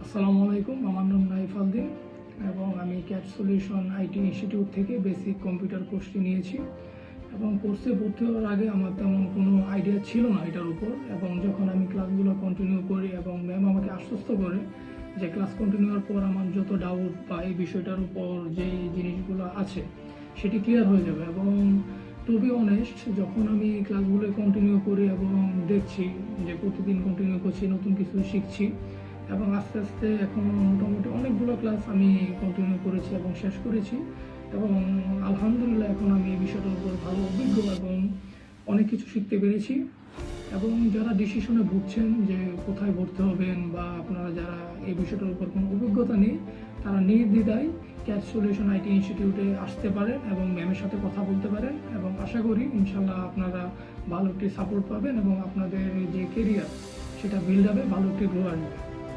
আসসালামু আলাইকুম, আমার নাম নাইফ আলদিন এবং আমি ক্যাট সলিউশন আইটি ইনস্টিটিউট থেকে বেসিক কম্পিউটার কোর্সটি নিয়েছি এবং কোর্সে ভর্তি হওয়ার আগে আমার তেমন কোনো আইডিয়া ছিল না এটার উপর। এবং যখন আমি ক্লাসগুলো কন্টিনিউ করি এবং ম্যাম আমাকে আশ্বস্ত করে যে ক্লাস কন্টিনিউ হওয়ার পর আমার যত ডাউট বা এই বিষয়টার উপর যেই জিনিসগুলো আছে সেটি ক্লিয়ার হয়ে যাবে। এবং টু বি অনেস্ট, যখন আমি ক্লাসগুলো কন্টিনিউ করি এবং দেখছি যে প্রতিদিন কন্টিনিউ করছি, নতুন কিছু শিখছি এবং আস্তে আস্তে এখন মোটামুটি অনেকগুলো ক্লাস আমি কন্টিনিউ করেছি এবং শেষ করেছি এবং আলহামদুলিল্লাহ এখন আমি এই বিষয়টার উপর ভালো অভিজ্ঞ এবং অনেক কিছু শিখতে পেরেছি। এবং যারা ডিসিশনে ভুগছেন যে কোথায় ভর্তি হবেন বা আপনারা যারা এই বিষয়টার উপর কোনো অভিজ্ঞতা নেই, তারা নির্দ্বিধায় ক্যাট সলিউশন আইটি ইনস্টিটিউটে আসতে পারেন এবং ম্যামের সাথে কথা বলতে পারেন এবং আশা করি ইনশাল্লাহ আপনারা ভালো একটি সাপোর্ট পাবেন এবং আপনাদের যে কেরিয়ার সেটা বিল্ড হবে, ভালো একটি গ্রো আসবে।